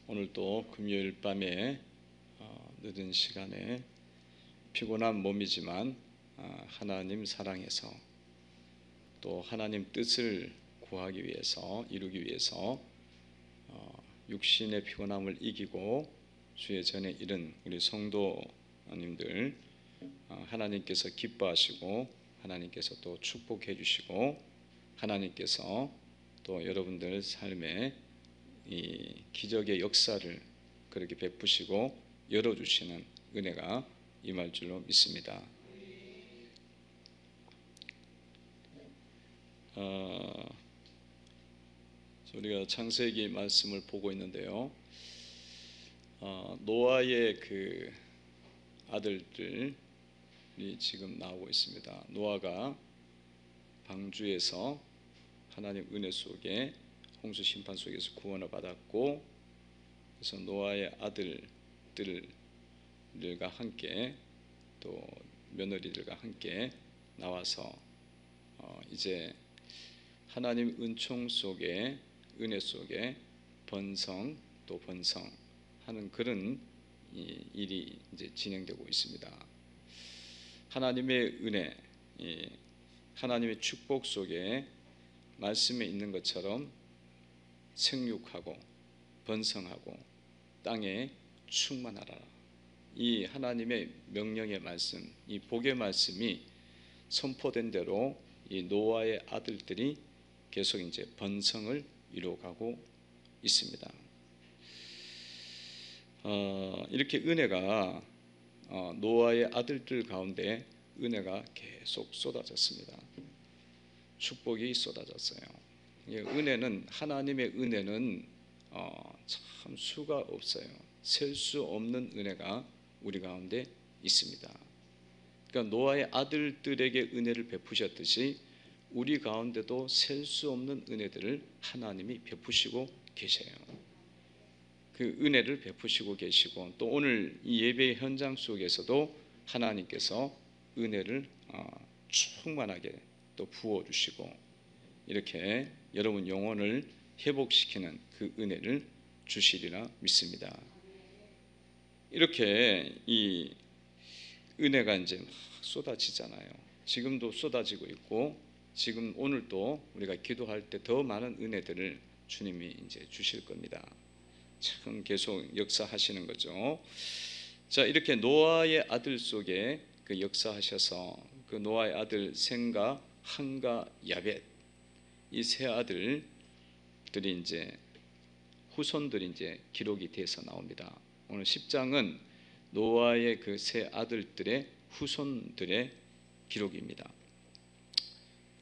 오늘도 금요일 밤에 늦은 시간에 피곤한 몸이지만 하나님 사랑해서 또 하나님 뜻을 구하기 위해서 이루기 위해서 육신의 피곤함을 이기고 주의 전에 이른 우리 성도님들 하나님께서 기뻐하시고 하나님께서 또 축복해 주시고 하나님께서 또 여러분들 삶에 이 기적의 역사를 그렇게 베푸시고 열어주시는 은혜가 임할 줄로 믿습니다. 우리가 창세기 말씀을 보고 있는데요. 노아의 그 아들들이 지금 나오고 있습니다. 노아가 방주에서 하나님 은혜 속에 홍수 심판 속에서 구원을 받았고, 그래서 노아의 아들들과 함께 또 며느리들과 함께 나와서 이제 하나님 은총 속에 은혜 속에 번성 또 번성하는 그런 일이 이제 진행되고 있습니다. 하나님의 은혜, 하나님의 축복 속에 말씀에 있는 것처럼 생육하고 번성하고 땅에 충만하라. 이 하나님의 명령의 말씀, 이 복의 말씀이 선포된 대로 이 노아의 아들들이 계속 이제 번성을 이루어가고 있습니다. 이렇게 은혜가 노아의 아들들 가운데 은혜가 계속 쏟아졌습니다. 축복이 쏟아졌어요. 은혜는 하나님의 은혜는 참 수가 없어요. 셀 수 없는 은혜가 우리 가운데 있습니다. 그러니까 노아의 아들들에게 은혜를 베푸셨듯이 우리 가운데도 셀 수 없는 은혜들을 하나님이 베푸시고 계세요. 그 은혜를 베푸시고 계시고 또 오늘 이 예배 현장 속에서도 하나님께서 은혜를 충만하게 또 부어주시고 이렇게 여러분 영혼을 회복시키는 그 은혜를 주시리라 믿습니다. 이렇게 이 은혜가 이제 막 쏟아지잖아요. 지금도 쏟아지고 있고 지금 오늘도 우리가 기도할 때 더 많은 은혜들을 주님이 이제 주실 겁니다. 참 계속 역사하시는 거죠. 자, 이렇게 노아의 아들 속에 그 역사하셔서 그 노아의 아들 셈과 함과 야벳 이 세 아들들이 이제 후손들이 이제 기록이 돼서 나옵니다. 오늘 10장은 노아의 그 세 아들들의 후손들의 기록입니다.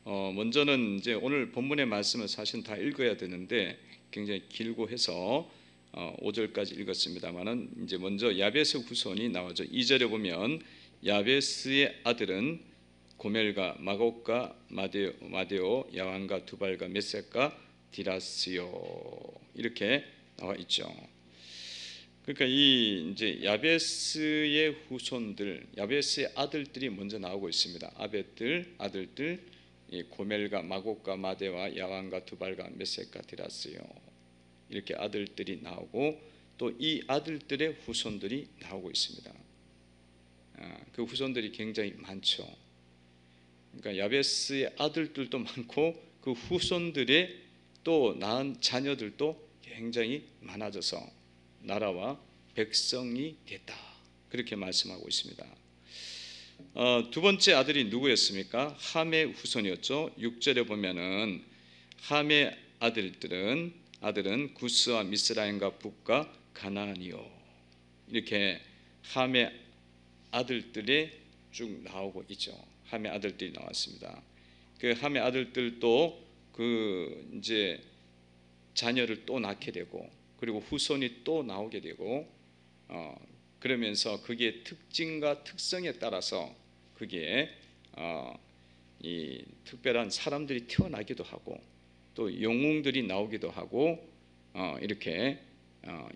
먼저는 이제 오늘 본문의 말씀을 사실 다 읽어야 되는데 굉장히 길고 해서 5절까지 읽었습니다만은 이제 먼저 야벳의 후손이 나오죠. 2절에 보면 야벳의 아들은 고멜과 마곡과 마데오, 야완과 두발과 메섹과 디라스요 이렇게 나와 있죠. 그러니까 이 이제 야베스의 후손들, 야베스의 아들들이 먼저 나오고 있습니다. 아들들, 고멜과 마곡과 마데와 야완과 두발과 메섹과 디라스요 이렇게 아들들이 나오고 또 이 아들들의 후손들이 나오고 있습니다. 그 후손들이 굉장히 많죠. 그러니까 야베스의 아들들도 많고 그 후손들의 또 낳은 자녀들도 굉장히 많아져서 나라와 백성이 됐다. 그렇게 말씀하고 있습니다. 두 번째 아들이 누구였습니까? 함의 후손이었죠. 6절에 보면은 함의 아들은 구스와 미스라임과 북과 가나안이요. 이렇게 함의 아들들이 쭉 나오고 있죠. 함의 아들들이 나왔습니다. 그 함의 아들들도 그 이제 자녀를 또 낳게 되고 그리고 후손이 또 나오게 되고 그러면서 그게 특징과 특성에 따라서 그게 이 특별한 사람들이 태어나기도 하고 또 영웅들이 나오기도 하고 이렇게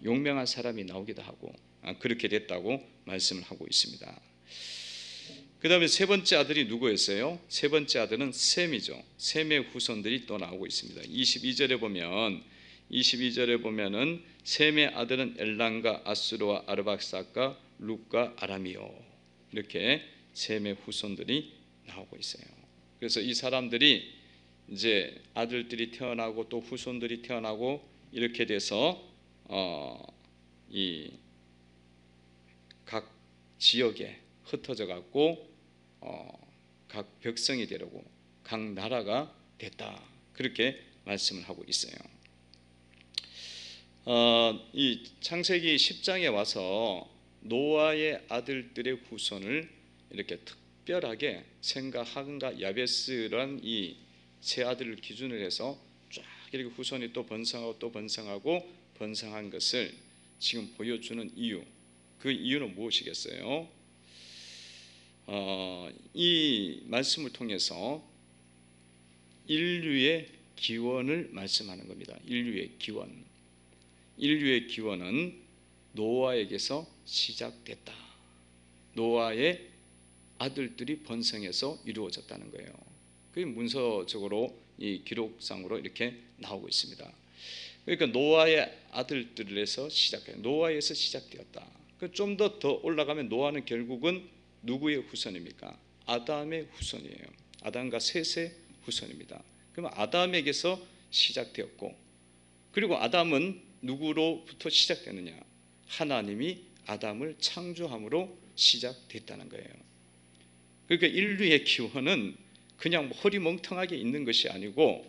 용맹한 사람이 나오기도 하고 그렇게 됐다고 말씀을 하고 있습니다. 그 다음에 세 번째 아들이 누구였어요? 세 번째 아들은 셈이죠. 셈의 후손들이 또 나오고 있습니다. 22절에 보면 22절에 보면은 셈의 아들은 엘람과 아수르와 아르박삭과 룻과 아람이요. 이렇게 셈의 후손들이 나오고 있어요. 그래서 이 사람들이 이제 아들들이 태어나고 또 후손들이 태어나고 이렇게 돼서 이 각 지역에 흩어져 갖고 각 백성이 되려고 각 나라가 됐다. 그렇게 말씀을 하고 있어요. 이 창세기 10장에 와서 노아의 아들들의 후손을 이렇게 특별하게 셈과 함과 야베스란 이 세 아들을 기준으로 해서 쫙 이렇게 후손이 또 번성하고 또 번성하고 번성한 것을 지금 보여주는 이유, 그 이유는 무엇이겠어요? 이 말씀을 통해서 인류의 기원을 말씀하는 겁니다. 인류의 기원. 인류의 기원은 노아에게서 시작됐다. 노아의 아들들이 번성해서 이루어졌다는 거예요. 그게 문서적으로 이 기록상으로 이렇게 나오고 있습니다. 그러니까 노아의 아들들에서 시작해요. 노아에서 시작되었다. 좀 더 올라가면 노아는 결국은 누구의 후손입니까? 아담의 후손이에요. 아담과 셋의 후손입니다. 그러면 아담에게서 시작되었고, 그리고 아담은 누구로부터 시작되느냐? 하나님이 아담을 창조함으로 시작됐다는 거예요. 그러니까 인류의 기원은 그냥 허리멍텅하게 있는 것이 아니고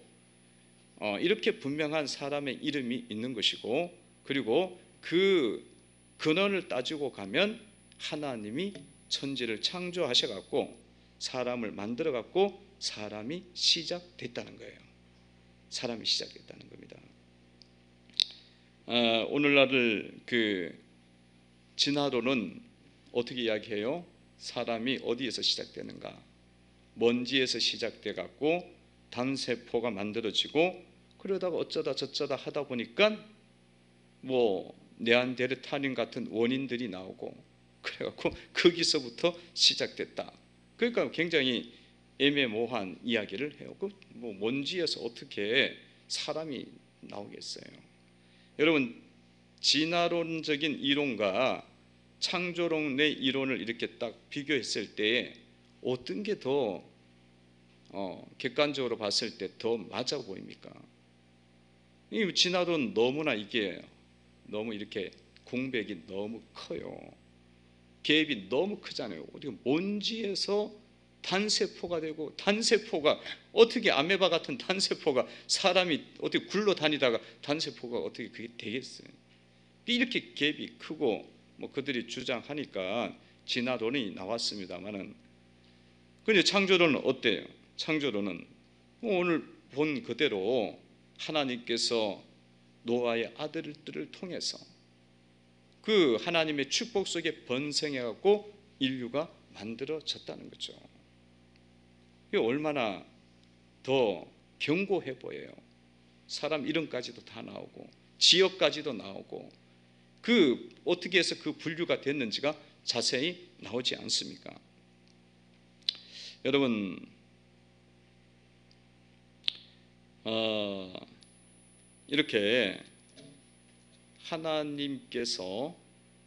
이렇게 분명한 사람의 이름이 있는 것이고, 그리고 그 근원을 따지고 가면 하나님이 천지를 창조하셔갖고 사람을 만들어갖고 사람이 시작됐다는 거예요. 사람이 시작됐다는 겁니다. 오늘날 그 진화론은 어떻게 이야기해요? 사람이 어디에서 시작되는가? 먼지에서 시작돼 갖고 단세포가 만들어지고, 그러다가 어쩌다 저쩌다 하다 보니까 뭐 네안데르탈인 같은 원인들이 나오고, 그래갖고 거기서부터 시작됐다. 그러니까 굉장히 애매모호한 이야기를 해요. 뭐 먼지에서 어떻게 사람이 나오겠어요? 여러분, 진화론적인 이론과 창조론의 이론을 이렇게 딱 비교했을 때 어떤 게 더 객관적으로 봤을 때 더 맞아 보입니까? 이 진화론 너무나 이게 너무 이렇게 공백이 너무 커요. 갭이 너무 크잖아요. 어떻게 먼지에서 단세포가 되고, 단세포가 어떻게 아메바 같은 단세포가 사람이 어떻게 굴러 다니다가 단세포가 어떻게 그게 되겠어요? 이렇게 갭이 크고 뭐 그들이 주장하니까 진화론이 나왔습니다만은, 근데 창조론은 어때요? 창조론은 오늘 본 그대로 하나님께서 노아의 아들들을 통해서 그 하나님의 축복 속에 번성해 갖고 인류가 만들어졌다는 거죠. 이게 얼마나 더 견고해 보여요. 사람 이름까지도 다 나오고 지역까지도 나오고, 그 어떻게 해서 그 분류가 됐는지가 자세히 나오지 않습니까? 여러분, 이렇게 하나님께서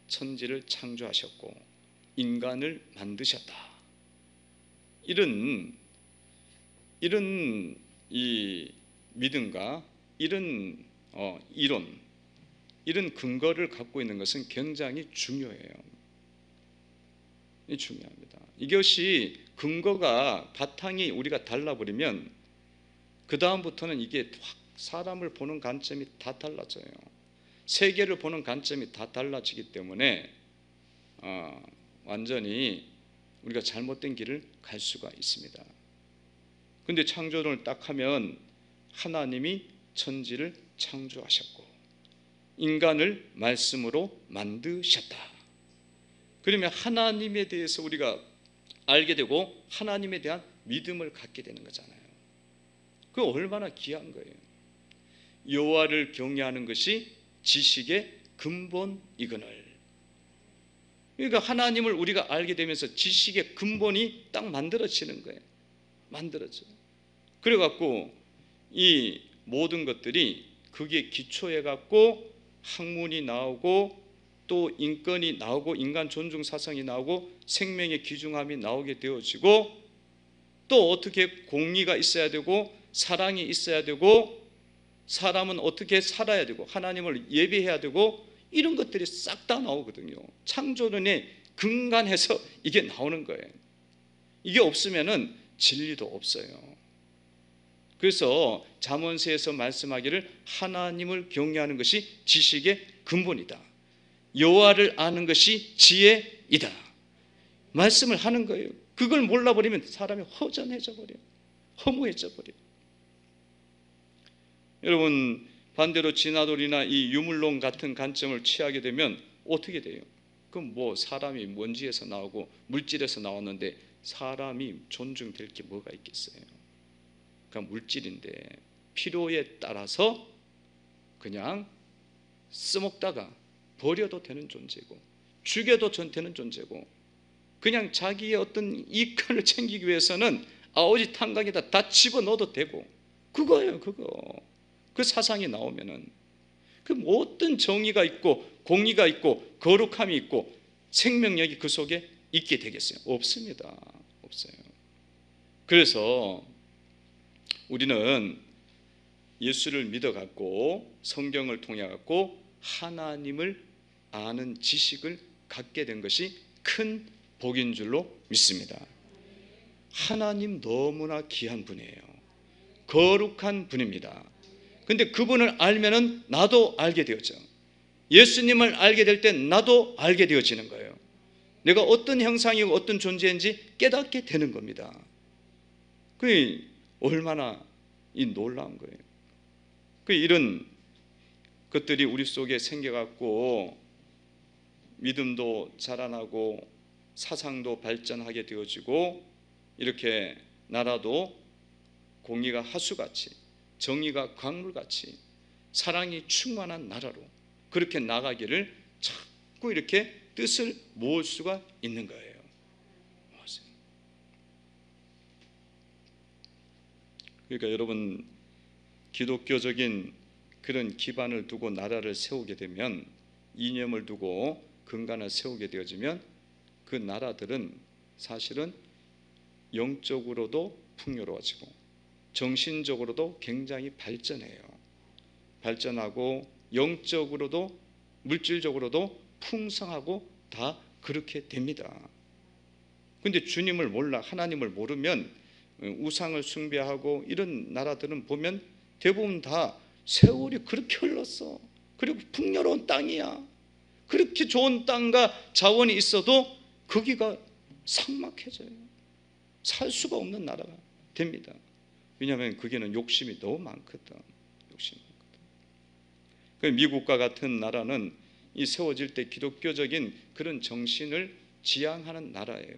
천지를 창조하셨고 인간을 만드셨다. 이런 이 믿음과 이런 이론, 이런 근거를 갖고 있는 것은 굉장히 중요해요. 중요합니다. 이것이 근거가 바탕이 우리가 달라버리면 그 다음부터는 이게 확 사람을 보는 관점이 다 달라져요. 세계를 보는 관점이 다 달라지기 때문에 완전히 우리가 잘못된 길을 갈 수가 있습니다. 근데 창조론을 딱 하면 하나님이 천지를 창조하셨고 인간을 말씀으로 만드셨다. 그러면 하나님에 대해서 우리가 알게 되고 하나님에 대한 믿음을 갖게 되는 거잖아요. 그거 얼마나 귀한 거예요. 여호와를 경외하는 것이 지식의 근본이거늘. 그러니까 하나님을 우리가 알게 되면서 지식의 근본이 딱 만들어지는 거예요. 만들어져. 그래갖고 이 모든 것들이 그게 기초해 갖고 학문이 나오고 또 인권이 나오고 인간 존중 사상이 나오고 생명의 귀중함이 나오게 되어지고 또 어떻게 공의가 있어야 되고 사랑이 있어야 되고 사람은 어떻게 살아야 되고 하나님을 예배해야 되고 이런 것들이 싹 다 나오거든요. 창조론의 근간에서 이게 나오는 거예요. 이게 없으면은 진리도 없어요. 그래서 잠언서에서 말씀하기를 하나님을 경외하는 것이 지식의 근본이다. 여호와를 아는 것이 지혜이다. 말씀을 하는 거예요. 그걸 몰라버리면 사람이 허전해져 버려요. 허무해져 버려요. 여러분 반대로 진화론이나 이 유물론 같은 관점을 취하게 되면 어떻게 돼요? 그럼 뭐 사람이 먼지에서 나오고 물질에서 나왔는데 사람이 존중될 게 뭐가 있겠어요? 그러니까 물질인데 필요에 따라서 그냥 써먹다가 버려도 되는 존재고 죽여도 되는 존재고 그냥 자기의 어떤 이익을 챙기기 위해서는 아오지 탄광에다 다 집어넣어도 되고 그거예요. 그거 그 사상이 나오면은 그 어떤 정의가 있고 공의가 있고 거룩함이 있고 생명력이 그 속에 있게 되겠어요? 없습니다. 없어요. 그래서 우리는 예수를 믿어갖고 성경을 통해갖고 하나님을 아는 지식을 갖게 된 것이 큰 복인 줄로 믿습니다. 하나님 너무나 귀한 분이에요. 거룩한 분입니다. 근데 그분을 알면은 나도 알게 되었죠. 예수님을 알게 될 때 나도 알게 되어지는 거예요. 내가 어떤 형상이고 어떤 존재인지 깨닫게 되는 겁니다. 그게 얼마나 놀라운 거예요. 이런 것들이 우리 속에 생겨갖고 믿음도 자라나고 사상도 발전하게 되어지고 이렇게 나라도 공의가 하수같이 정의가 강물같이 사랑이 충만한 나라로 그렇게 나가기를 자꾸 이렇게 뜻을 모을 수가 있는 거예요. 그러니까 여러분 기독교적인 그런 기반을 두고 나라를 세우게 되면 이념을 두고 근간을 세우게 되어지면 그 나라들은 사실은 영적으로도 풍요로워지고 정신적으로도 굉장히 발전해요. 발전하고 영적으로도 물질적으로도 풍성하고 다 그렇게 됩니다. 근데 주님을 몰라 하나님을 모르면 우상을 숭배하고 이런 나라들은 보면 대부분 다 세월이 그렇게 흘렀어. 그리고 풍요로운 땅이야. 그렇게 좋은 땅과 자원이 있어도 거기가 삭막해져요. 살 수가 없는 나라가 됩니다. 왜냐하면 거기는 욕심이 너무 많거든. 욕심이 많거든. 미국과 같은 나라는 이 세워질 때 기독교적인 그런 정신을 지향하는 나라예요.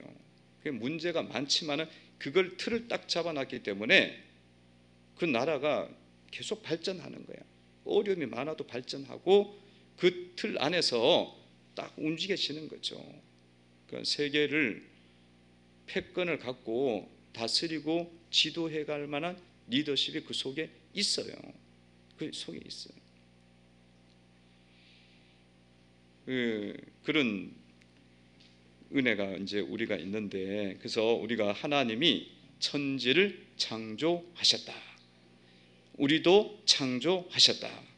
문제가 많지만은 그걸 틀을 딱 잡아놨기 때문에 그 나라가 계속 발전하는 거야. 어려움이 많아도 발전하고 그 틀 안에서 딱 움직여지는 거죠. 그러니까 세계를 패권을 갖고 다스리고 지도해 갈 만한 리더십이 그 속에 있어요. 그 속에 있어요. 그런 은혜가 이제 우리가 있는데 그래서 우리가 하나님이 천지를 창조하셨다. 우리도 창조하셨다.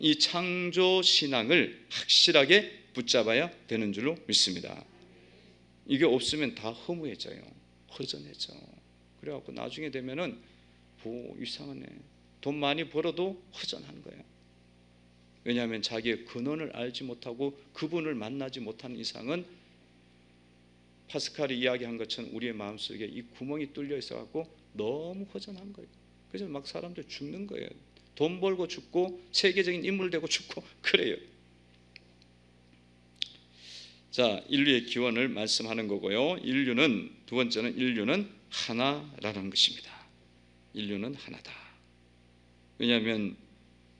이 창조 신앙을 확실하게 붙잡아야 되는 줄로 믿습니다. 이게 없으면 다 허무해져요. 허전해져. 그래갖고 나중에 되면은 이상하네. 돈 많이 벌어도 허전한 거야. 왜냐하면 자기의 근원을 알지 못하고 그분을 만나지 못하는 이상은 파스칼이 이야기한 것처럼 우리의 마음속에 이 구멍이 뚫려 있어갖고 너무 허전한 거예요. 그래서 막 사람들 죽는 거예요. 돈 벌고 죽고 세계적인 인물 되고 죽고 그래요. 자, 인류의 기원을 말씀하는 거고요. 두 번째는 인류는 하나라는 것입니다. 인류는 하나다. 왜냐하면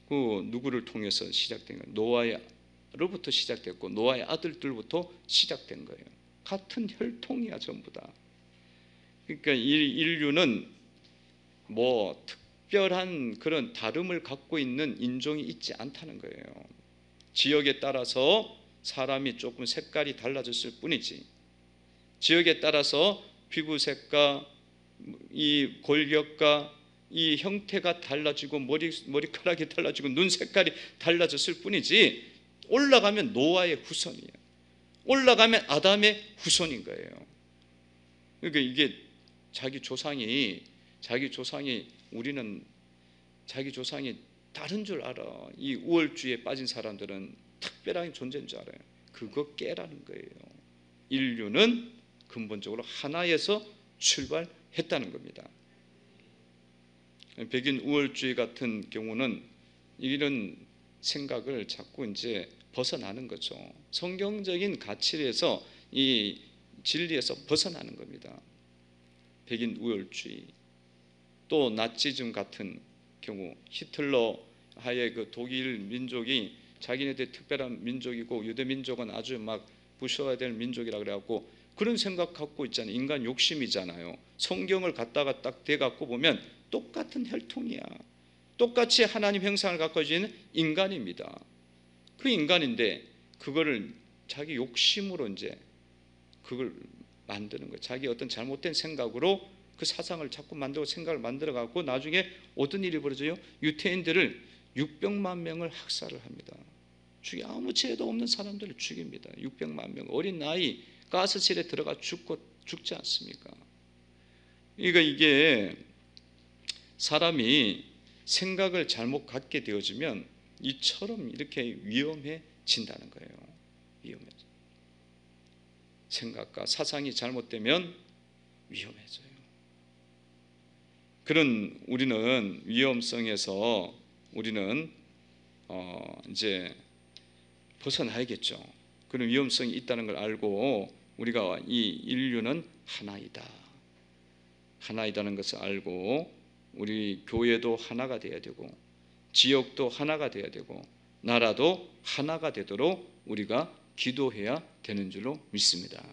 그 누구를 통해서 시작된 거예요? 노아로부터 시작됐고 노아의 아들들부터 시작된 거예요. 같은 혈통이야 전부 다. 그러니까 인류는 뭐 특별한 그런 다름을 갖고 있는 인종이 있지 않다는 거예요. 지역에 따라서 사람이 조금 색깔이 달라졌을 뿐이지, 지역에 따라서 피부색과 이 골격과 이 형태가 달라지고 머리카락이 달라지고 눈 색깔이 달라졌을 뿐이지, 올라가면 노아의 후손이에요. 올라가면 아담의 후손인 거예요. 그러니까 이게 자기 조상이 우리는 자기 조상이 다른 줄 알아. 이 우월주의에 빠진 사람들은 특별한 존재인 줄 알아요. 그거 깨라는 거예요. 인류는 근본적으로 하나에서 출발했다는 겁니다. 백인 우월주의 같은 경우는 이런 생각을 자꾸 이제 벗어나는 거죠. 성경적인 가치에서, 이 진리에서 벗어나는 겁니다. 백인 우월주의, 또 나치즘 같은 경우, 히틀러 하에 그 독일 민족이 자기네들 특별한 민족이고 유대 민족은 아주 막 부셔야 될 민족이라 그래갖고 그런 생각 갖고 있잖아요. 인간 욕심이잖아요. 성경을 갖다가 딱 대갖고 보면 똑같은 혈통이야. 똑같이 하나님 형상을 갖고 있는 인간입니다. 그 인간인데 그거를 자기 욕심으로 이제 그걸 만드는 거예요. 자기 어떤 잘못된 생각으로 그 사상을 자꾸 만들고 생각을 만들어 갖고 나중에 어떤 일이 벌어져요? 유태인들을 600만 명을 학살을 합니다. 아무 죄도 없는 사람들을 죽입니다. 600만 명, 어린 나이 가스실에 들어가 죽지 않습니까? 그러니까 이게 사람이 생각을 잘못 갖게 되어지면 이처럼 이렇게 위험해진다는 거예요. 위험해져. 생각과 사상이 잘못되면 위험해져요. 그런 우리는 위험성에서 우리는 이제 벗어나야겠죠. 그런 위험성이 있다는 걸 알고 우리가 이 인류는 하나이다는 것을 알고 우리 교회도 하나가 돼야 되고 지역도 하나가 돼야 되고 나라도 하나가 되도록 우리가 기도해야 되는 줄로 믿습니다.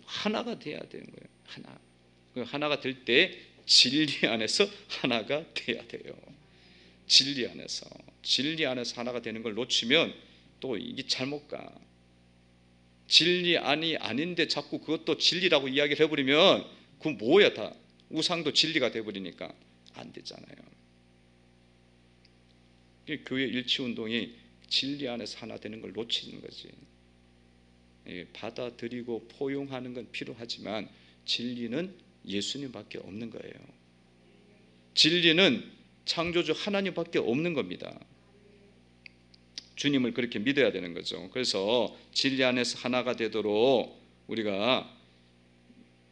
하나가 돼야 되는 거예요. 하나가 될 때 진리 안에서 하나가 돼야 돼요. 진리 안에서 하나가 되는 걸 놓치면 또 이게 잘못 가. 진리 아닌데 자꾸 그것도 진리라고 이야기를 해버리면 그건 뭐야, 다 우상도 진리가 돼버리니까 안 되잖아요. 교회 일치운동이 진리 안에서 하나 되는 걸 놓치는 거지. 받아들이고 포용하는 건 필요하지만 진리는 예수님밖에 없는 거예요. 진리는 창조주 하나님밖에 없는 겁니다. 주님을 그렇게 믿어야 되는 거죠. 그래서 진리 안에서 하나가 되도록 우리가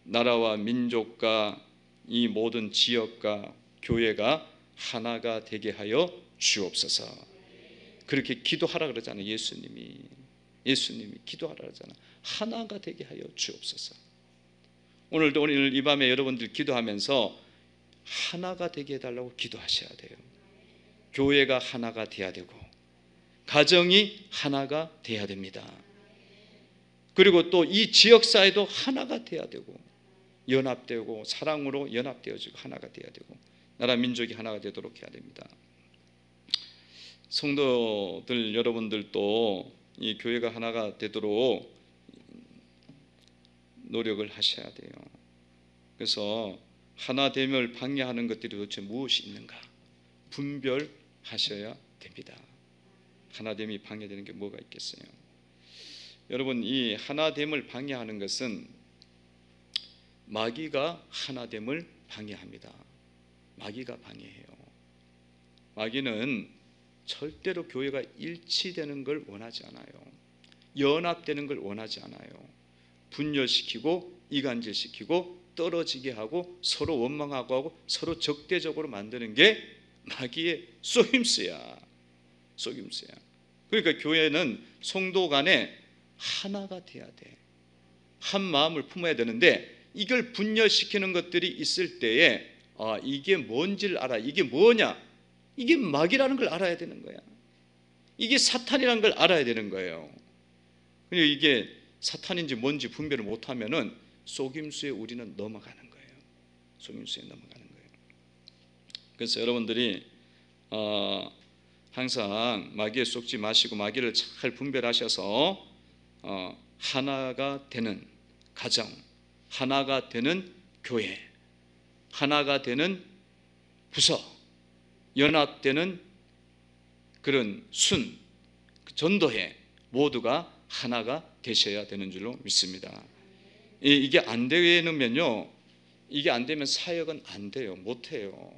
나라와 민족과 이 모든 지역과 교회가 하나가 되게 하여 주옵소서. 그렇게 기도하라 그러잖아요. 예수님이 기도하라 그러잖아요. 하나가 되게 하여 주옵소서. 오늘 이 밤에 여러분들 기도하면서 하나가 되게 해달라고 기도하셔야 돼요. 교회가 하나가 돼야 되고 가정이 하나가 돼야 됩니다. 그리고 또 이 지역사회도 하나가 돼야 되고 연합되고 사랑으로 연합되어지고 하나가 돼야 되고 나라 민족이 하나가 되도록 해야 됩니다. 성도들 여러분들도 이 교회가 하나가 되도록 노력을 하셔야 돼요. 그래서 하나됨을 방해하는 것들이 도대체 무엇이 있는가 분별하셔야 됩니다. 하나됨이 방해되는 게 뭐가 있겠어요? 여러분, 이 하나됨을 방해하는 것은 마귀가 하나됨을 방해합니다. 마귀가 방해해요. 마귀는 절대로 교회가 일치되는 걸 원하지 않아요. 연합되는 걸 원하지 않아요. 분열시키고 이간질시키고 떨어지게 하고 서로 원망하고 하고 서로 적대적으로 만드는 게 마귀의 속임수야. 그러니까 교회는 성도 간에 하나가 돼야 돼. 한 마음을 품어야 되는데 이걸 분열시키는 것들이 있을 때에 이게 뭔지를 알아. 이게 뭐냐? 이게 마귀라는 걸 알아야 되는 거야. 이게 사탄이라는 걸 알아야 되는 거예요. 그리고 이게 사탄인지 뭔지 분별을 못하면은 속임수에 우리는 넘어가는 거예요. 속임수에 넘어가는 거예요. 그래서 여러분들이 항상 마귀에 속지 마시고 마귀를 잘 분별하셔서 하나가 되는 가정, 하나가 되는 교회, 하나가 되는 부서, 연합되는 그런 전도회 모두가 하나가 되셔야 되는 줄로 믿습니다. 이게 안 되면요, 이게 안 되면 사역은 안 돼요. 못 해요.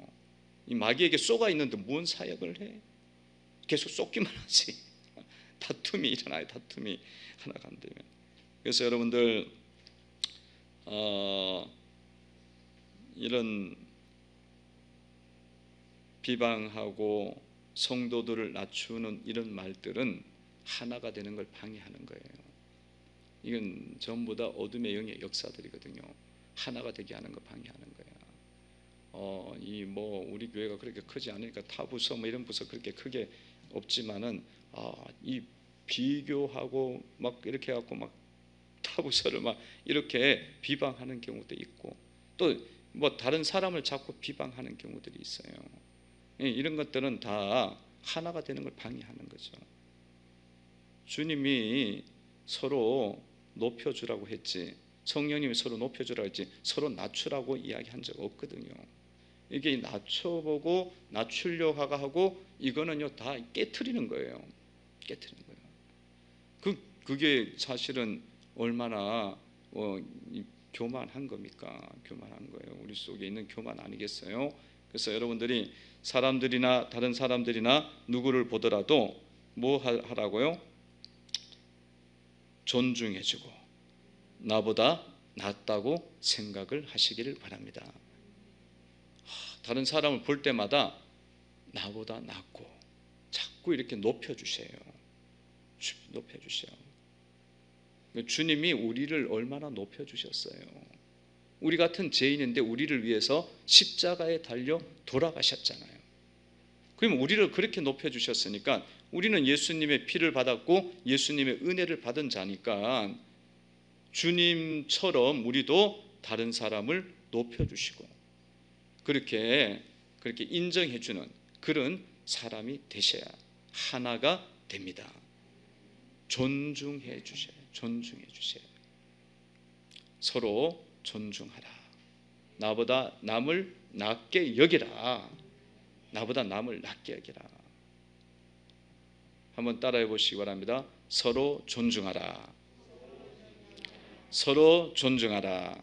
이 마귀에게 쏘가 있는데 뭔 사역을 해? 계속 쏟기만 하지. 다툼이 일어나요. 다툼이 하나가 안 되면. 그래서 여러분들 이런 비방하고 성도들을 낮추는 이런 말들은 하나가 되는 걸 방해하는 거예요. 이건 전부 다 어둠의 영의 역사들이거든요. 하나가 되게 하는 거 방해하는 거야. 우리 교회가 그렇게 크지 않으니까 타 부서 이런 부서 그렇게 크게 없지만은 이 비교하고 막 이렇게 해갖고 막 타 부서를 막 이렇게 비방하는 경우도 있고 또 다른 사람을 자꾸 비방하는 경우들이 있어요. 이런 것들은 다 하나가 되는 걸 방해하는 거죠. 주님이 서로 높여주라고 했지, 성령님이 서로 높여주라고 했지, 서로 낮추라고 이야기한 적 없거든요. 이게 낮춰보고 낮추려고 하고 이거는요 다 깨트리는 거예요. 깨트리는 거예요. 그게 사실은 얼마나 교만한 겁니까? 교만한 거예요. 우리 속에 있는 교만 아니겠어요? 그래서 여러분들이 사람들이나 다른 사람들이나 누구를 보더라도 뭐 하라고요? 존중해주고 나보다 낫다고 생각을 하시기를 바랍니다. 다른 사람을 볼 때마다 나보다 낫고 자꾸 이렇게 높여주세요. 높여주세요. 주님이 우리를 얼마나 높여주셨어요. 우리 같은 죄인인데 우리를 위해서 십자가에 달려 돌아가셨잖아요. 그럼 우리를 그렇게 높여주셨으니까 우리는 예수님의 피를 받았고 예수님의 은혜를 받은 자니까 주님처럼 우리도 다른 사람을 높여주시고 그렇게 인정해주는 그런 사람이 되셔야 하나가 됩니다. 존중해 주셔야. 존중해 주세요. 서로 존중하라. 나보다 남을 낮게 여기라. 나보다 남을 낮게 여기라. 한번 따라해 보시기 바랍니다. 서로 존중하라. 서로 존중하라.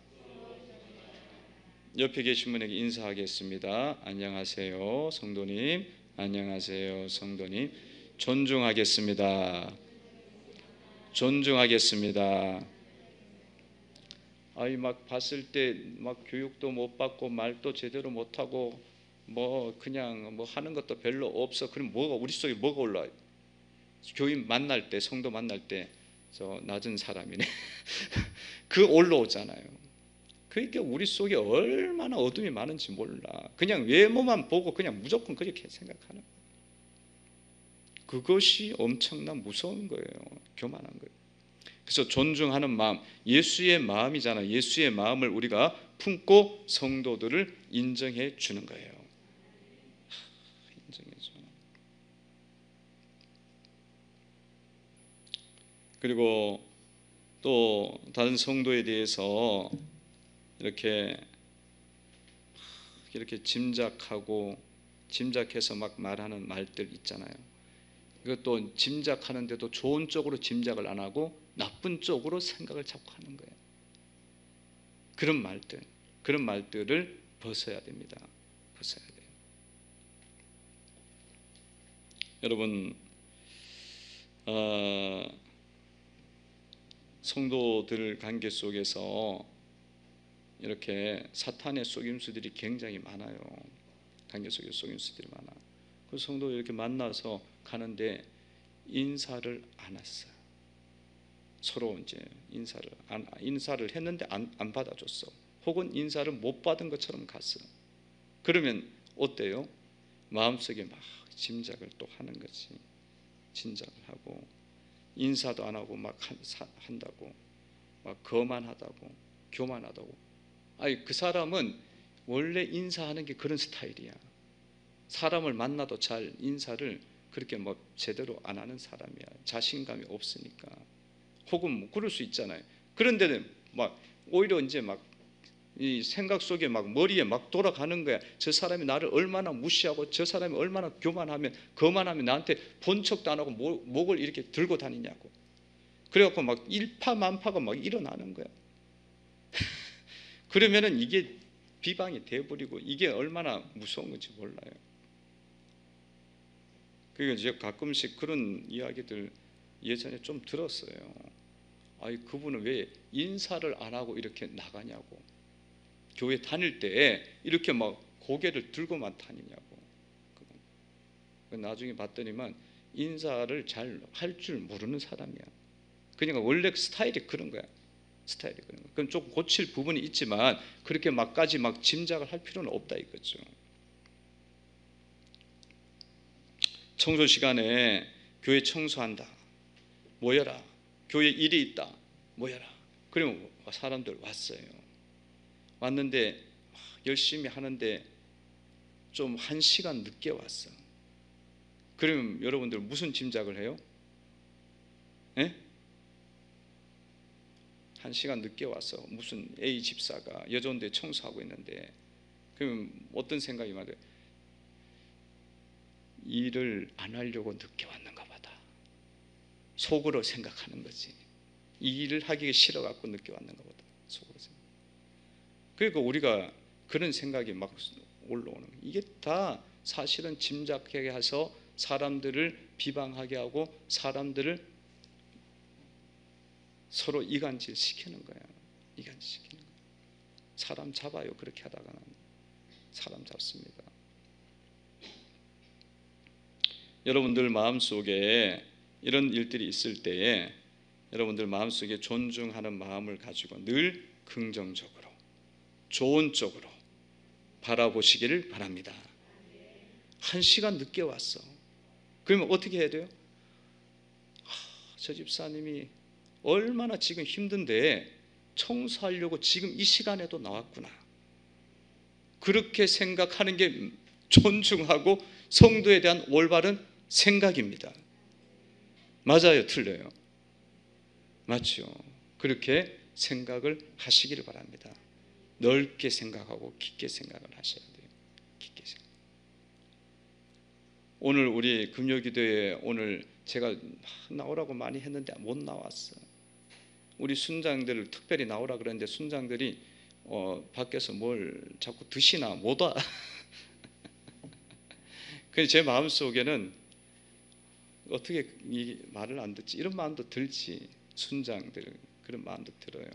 옆에 계신 분에게 인사하겠습니다. 안녕하세요, 성도님. 안녕하세요, 성도님. 존중하겠습니다. 존중하겠습니다. 막 봤을 때 막 교육도 못 받고 말도 제대로 못 하고 그냥 하는 것도 별로 없어. 그럼 우리 속에 뭐가 올라와요? 교인 만날 때, 성도 만날 때 저 낮은 사람이네. 그 올라오잖아요. 그러니까 우리 속에 얼마나 어둠이 많은지 몰라. 그냥 외모만 보고 그냥 무조건 그렇게 생각하는 거예요. 그것이 엄청난 무서운 거예요. 교만한 거예요. 그래서 존중하는 마음, 예수의 마음이잖아요. 예수의 마음을 우리가 품고 성도들을 인정해 주는 거예요. 인정해 주는. 그리고 또 다른 성도에 대해서 이렇게 짐작해서 막 말하는 말들 있잖아요. 이것도 짐작하는데도 좋은 쪽으로 짐작을 안 하고 나쁜 쪽으로 생각을 자꾸 하는 거예요. 그런 말들을 벗어야 됩니다. 벗어야 돼요. 여러분, 성도들 관계 속에서 이렇게 사탄의 속임수들이 굉장히 많아요. 관계 속에 속임수들이 많아. 그 성도 이렇게 만나서 가는데 인사를 안 했어요. 서로 이제 인사를 했는데 안 받아줬어. 혹은 인사를 못 받은 것처럼 갔어. 그러면 어때요? 마음속에 막 짐작을 또 하는 거지. 짐작을 하고 인사도 안 하고 막 한다고, 막 거만하다고, 교만하다고. 그 사람은 원래 인사하는 게 그런 스타일이야. 사람을 만나도 잘 인사를 그렇게 뭐 제대로 안 하는 사람이야. 자신감이 없으니까. 혹은 뭐 그럴 수 있잖아요. 그런데는 막 오히려 이제 막 이 생각 속에 막 머리에 막 돌아가는 거야. 저 사람이 나를 얼마나 무시하고 저 사람이 얼마나 거만하면 나한테 본 척도 안 하고 목을 이렇게 들고 다니냐고. 그래갖고 막 일파만파가 막 일어나는 거야. 그러면은 이게 비방이 돼버리고 이게 얼마나 무서운 건지 몰라요. 그러니까 제가 가끔씩 그런 이야기들 예전에 좀 들었어요. 아이, 그분은 왜 인사를 안 하고 이렇게 나가냐고. 교회 다닐 때 이렇게 막 고개를 들고만 다니냐고. 나중에 봤더니만 인사를 잘 할 줄 모르는 사람이야. 그러니까 원래 스타일이 그런 거야. 스타일이 그런 거야. 그럼 조금 고칠 부분이 있지만 그렇게 막까지 막 짐작을 할 필요는 없다 이거죠. 청소 시간에 교회 청소한다. 모여라. 교회 일이 있다. 모여라. 그러면 사람들 왔어요. 왔는데 열심히 하는데 좀 1시간 늦게 왔어. 그러면 여러분들 무슨 짐작을 해요? 예? 1시간 늦게 와서 무슨 A 집사가 여전대 청소하고 있는데 그럼 어떤 생각이 말해요? 일을 안 하려고 늦게 왔는가 보다. 속으로 생각하는 거지. 이 일을 하기 싫어갖고 늦게 왔는가 보다. 속으로 생각. 그러니까 우리가 그런 생각이 막 올라오는 거예요. 이게 다 사실은 짐작하게 해서 사람들을 비방하게 하고 사람들을 서로 이간질 시키는 거야. 이간질 시키는 거야. 사람 잡아요. 그렇게 하다가는 사람 잡습니다. 여러분들 마음속에 이런 일들이 있을 때에 여러분들 마음속에 존중하는 마음을 가지고 늘 긍정적으로 좋은 쪽으로 바라보시기를 바랍니다. 1시간 늦게 왔어. 그러면 어떻게 해야 돼요? 저 집사님이 얼마나 지금 힘든데 청소하려고 지금 이 시간에도 나왔구나. 그렇게 생각하는 게 존중하고 성도에 대한 올바른 생각입니다. 맞아요? 틀려요? 맞죠? 그렇게 생각을 하시기를 바랍니다. 넓게 생각하고 깊게 생각을 하셔야 돼요. 깊게 생각. 오늘 우리 금요기도에 오늘 제가 나오라고 많이 했는데 못 나왔어. 우리 순장들 특별히 나오라 그랬는데 순장들이 밖에서 뭘 자꾸 드시나 못 와. 그래서 제 마음속에는 어떻게 이 말을 안 듣지? 이런 마음도 들지. 순장들 그런 마음도 들어요.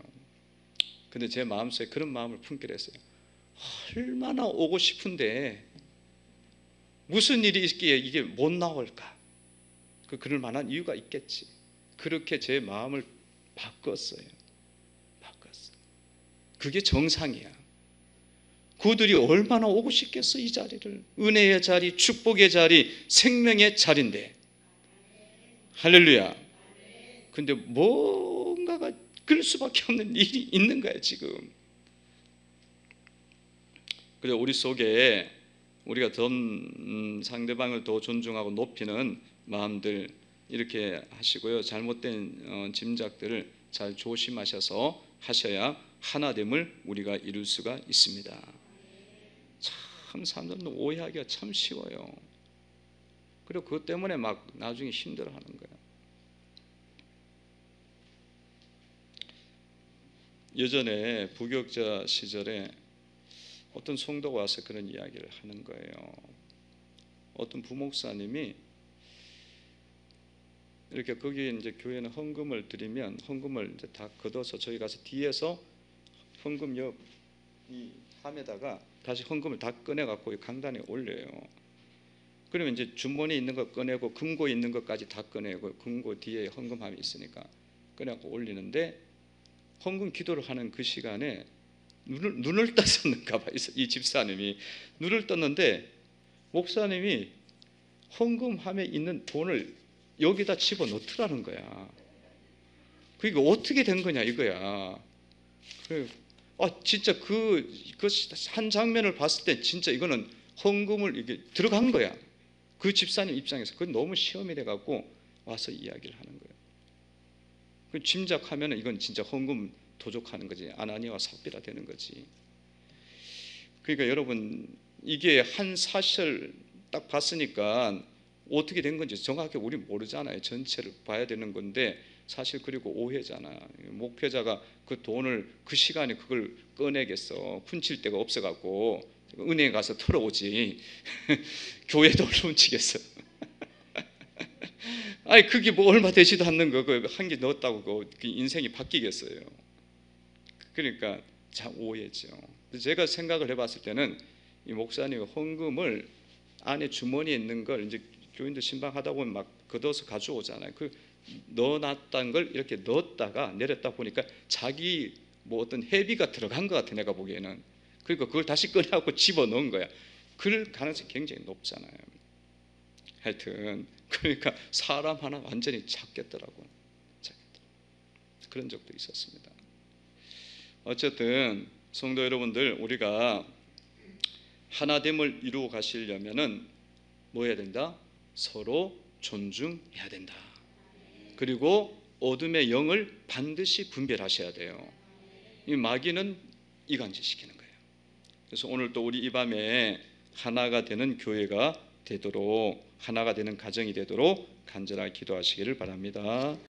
근데 제 마음속에 그런 마음을 품기로 했어요. 얼마나 오고 싶은데 무슨 일이 있기에 이게 못 나올까? 그럴 만한 이유가 있겠지. 그렇게 제 마음을 바꿨어요. 그게 정상이야. 그들이 얼마나 오고 싶겠어, 이 자리를. 은혜의 자리, 축복의 자리, 생명의 자리인데. 할렐루야. 근데 뭔가가 그럴 수밖에 없는 일이 있는 거야 지금. 그래서 우리 속에 우리가 상대방을 더 존중하고 높이는 마음들 이렇게 하시고요. 잘못된 짐작들을 잘 조심하셔서 하셔야 하나됨을 우리가 이룰 수가 있습니다. 참 사람들은 오해하기가 참 쉬워요. 그리고 그것 때문에 막 나중에 힘들어하는 거야. 예전에 부교육자 시절에 어떤 성도가 와서 그런 이야기를 하는 거예요. 어떤 부목사님이 이렇게 거기 이제 교회는 헌금을 드리면 헌금을 이제 다 걷어서 저희 가서 뒤에서 헌금 옆 이 함에다가 다시 헌금을 다 꺼내 갖고 강단에 올려요. 그러면 이제 주머니에 있는 거 꺼내고 금고에 있는 것까지 다 꺼내고 금고 뒤에 헌금함이 있으니까 꺼내고 올리는데 헌금 기도를 하는 그 시간에 눈을 떴었는가 봐. 이 집사님이 눈을 떴는데 목사님이 헌금함에 있는 돈을 여기다 집어넣더라는 거야. 그게 어떻게 된 거냐 이거야. 진짜 그 한 장면을 봤을 때 진짜 이거는 헌금을 이게 들어간 거야. 그 집사님 입장에서 그건 너무 시험이 돼갖고 와서 이야기를 하는 거예요. 그 짐작하면 이건 진짜 헌금 도적하는 거지. 아나니아와 삽비라 되는 거지. 그러니까 여러분 이게 한 사실 딱 봤으니까 어떻게 된 건지 정확히 우리 모르잖아요. 전체를 봐야 되는 건데 사실 그리고 오해잖아. 목회자가 그 돈을 그 시간에 그걸 꺼내겠어. 훔칠 데가 없어갖고 은행에 가서 털어오지. 교회 돈을 훔치겠어. 아니 그게 뭐 얼마 되지도 않는 거 한 개 넣었다고 그 인생이 바뀌겠어요. 그러니까 참 오해죠. 제가 생각을 해봤을 때는 이 목사님 헌금을 안에 주머니에 있는 걸 이제 교인들 신방하다 보면 막 걷어서 가져오잖아요. 그 넣어놨다는 걸 이렇게 넣었다가 내렸다 보니까 자기 뭐 어떤 회비가 들어간 것 같아 내가 보기에는. 그러니까 그걸 다시 꺼내갖고 집어넣은 거야. 그럴 가능성이 굉장히 높잖아요. 하여튼 그러니까 사람 하나 완전히 찾겠더라고. 그런 적도 있었습니다. 어쨌든 성도 여러분들 우리가 하나됨을 이루어 가시려면은 뭐 해야 된다? 서로 존중해야 된다. 그리고 어둠의 영을 반드시 분별하셔야 돼요. 이 마귀는 이간질시키는 거예요. 그래서 오늘 또 우리 이 밤에 하나가 되는 교회가 되도록 하나가 되는 가정이 되도록 간절하게 기도하시기를 바랍니다.